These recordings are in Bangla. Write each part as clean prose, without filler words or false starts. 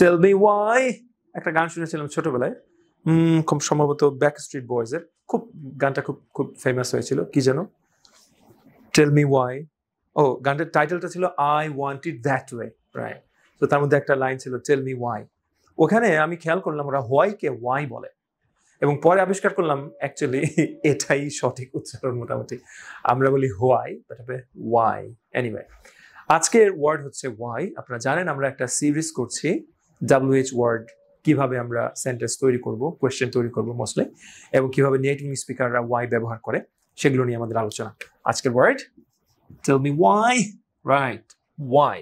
টেল মি ওয়াই একটা গান শুনেছিলাম ছোটবেলায়, খুব সম্ভবত ব্যাকস্ট্রিট বয়েজের, খুব গানটা খুব খুব ফেমাস হয়েছিল, কি যেন, টেল মি ওয়াই। ও গানটার টাইটেলটা ছিল I want it that way, right. তো তার মধ্যে একটা লাইন ছিল টেল মি ওয়াই। ওখানে আমি খেয়াল করলাম ওরা হোয়াইকে ওয়াই বলে, এবং পরে আবিষ্কার করলাম অ্যাকচুয়ালি এটাই সঠিক উচ্চারণ মোটামুটি। আমরা বলি হোয়াই, বাট হবে ওয়াই। এনিওয়ে, আজকের ওয়ার্ড হচ্ছে ওয়াই। আপনারা জানেন আমরা একটা সিরিজ করছি WH ওয়ার্ড, কিভাবে আমরা সেন্টেন্স তৈরি করব, কোয়েশ্চেন তৈরি করব মোস্টলি, এবং কিভাবে নেটিভ স্পিকাররা ওয়াই ব্যবহার করে সেগুলো নিয়ে আমাদের আলোচনা। আজকের word tell me why, right, why.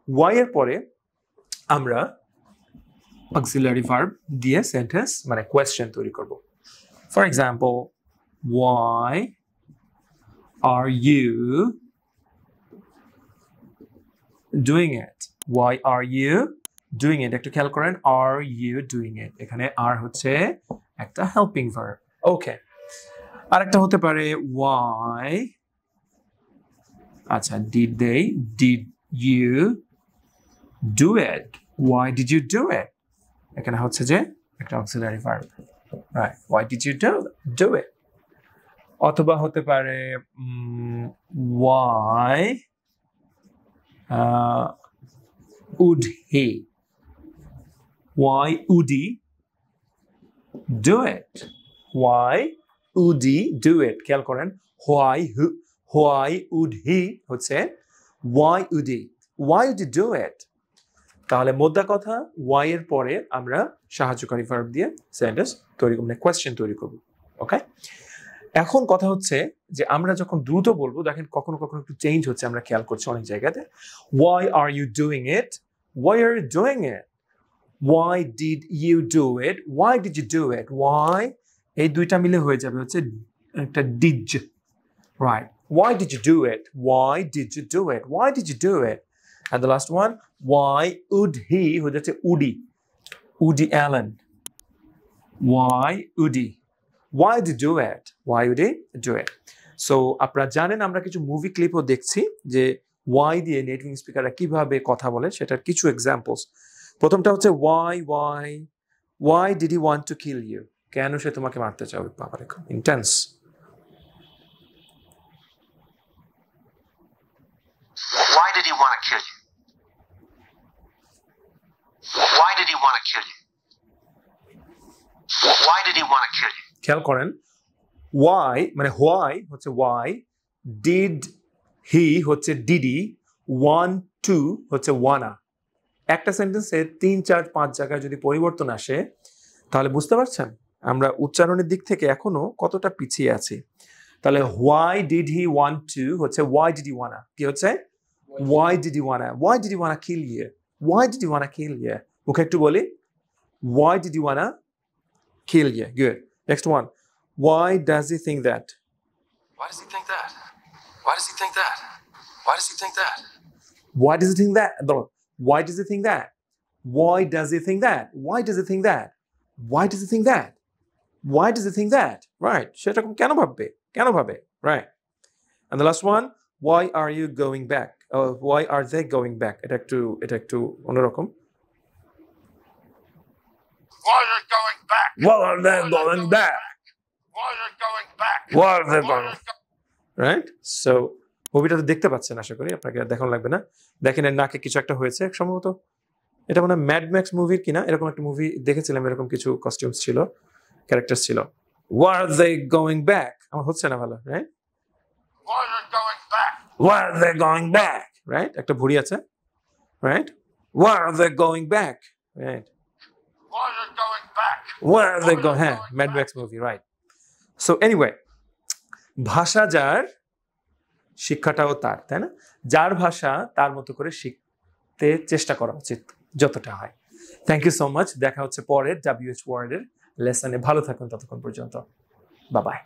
Why এর পরে আমরা অক্সিলারি ভার্ব দিয়ে সেন্টেন্স মানে কোয়েশ্চেন তৈরি করব। For example, why are you doing it? Why are you doing it? একটু খেয়াল করেন, are you doing it, এখানে আর হচ্ছে একটা হেল্পিং ভার্ব। ওকে, আরেকটা হতে পারে why, আচ্ছা, did you do it? Why did you do it? এখানে হচ্ছে যে একটা auxiliary verb, right, why did you do it? অথবা হতে পারে why would he do it? Why would he do it? খেয়াল করেন, why would he হচ্ছে why would he do it? তাহলে মোদ্দা কথা, ওয়াই এর পরে আমরা সাহায্যকারী ভার্ব দিয়ে সেন্টেন্স তৈরি করব, মানে কোয়েশ্চেন তৈরি করব। ওকে, এখন কথা হচ্ছে যে আমরা যখন দ্রুত বলবো, দেখেন কখনো কখনো একটু চেঞ্জ হচ্ছে, আমরা খেয়াল করছি অনেক জায়গাতে। Why are you doing it? Why are you doing it? Why did you do it? Why did you do it? Why, এই দুইটা মিলে হয়ে যাবে হচ্ছে একটা did, right? Why did you do it? Why did you do it? Why did you do it? And the last one, why would he, হয়ে যাচ্ছে Woody Allen. Why would he? Why did you do it? Why would he do it? So আপনারা জানেন আমরা কিছু মুভি ক্লিপও দেখছি যে ওয়াই দিয়ে নেটিভ স্পিকাররা কিভাবে কথা বলে, সেটার কিছু এক্সাম্পলস। প্রথমটা হচ্ছে why did he want to kill you? কেন সে তোমাকে মারতে চাও? বাবারে, খুব intense. Why did he want to kill you? Why did he want to kill you? Why did he want to kill you? খেয়াল করেন, why মানে why হচ্ছে why, did he হচ্ছে did he, want to হচ্ছে wanna। একটা সেন্টেন্সে 3, 4, 5 জায়গায় যদি পরিবর্তন আসে, তাহলে বুঝতে পারছেন আমরা উচ্চারণের দিক থেকে এখনো কতটা পিছিয়ে আছি। তাহলে why did he want to হচ্ছে why did he wanna, কি হচ্ছে why did he wanna kill you? Why did he wanna kill you? মুখে একটু বলি, why did he wanna kill you? Good. Next one, why does he think that? Why does he think that? Why does he think that? Why does he think that? Why does he think that? Why does he think that? Why does he think that? Why does he think that? Why does he think that? Why does he think that? Right. সেরকম কেন ভাবে? Right. And the last one, why are you going back? Why are they going back? এটা একটু অন্যরকম। Why are they going back? Why are they going back? Why are they going back? Why are they going back? Right? So মুভিটা তো দেখতে পাচ্ছেন, আশা করি আপনাকে দেখানো লাগবে না। দেখেন এর নাকে কিছু একটা হয়েছে, সম্ভবত এটা মনে হয় ম্যাড ম্যাক্স মুভির কিনা, এরকম একটা মুভি দেখেছিলাম, এরকম কিছু কস্টিউমস ছিল, ক্যারেক্টার্স ছিল। Why are they going back? আমার হচ্ছে না ভালো, right? Why are they going back? Why are they going back? Right? একটা ভুঁড়ি আছে, right? Why are they going back? Right? Why are they going back? Why are they going? হ্যাঁ, mad max movie, right. So anyway, ভাষা যার, শিক্ষাটাও তার, তাই না? যার ভাষা তার মতো করে শিখতে চেষ্টা করা উচিত যতটা হয়। Thank you so much. দেখা হচ্ছে পরের WH ওয়ার্ডের লেসনে। ভালো থাকুন ততক্ষণ পর্যন্ত। Bye bye.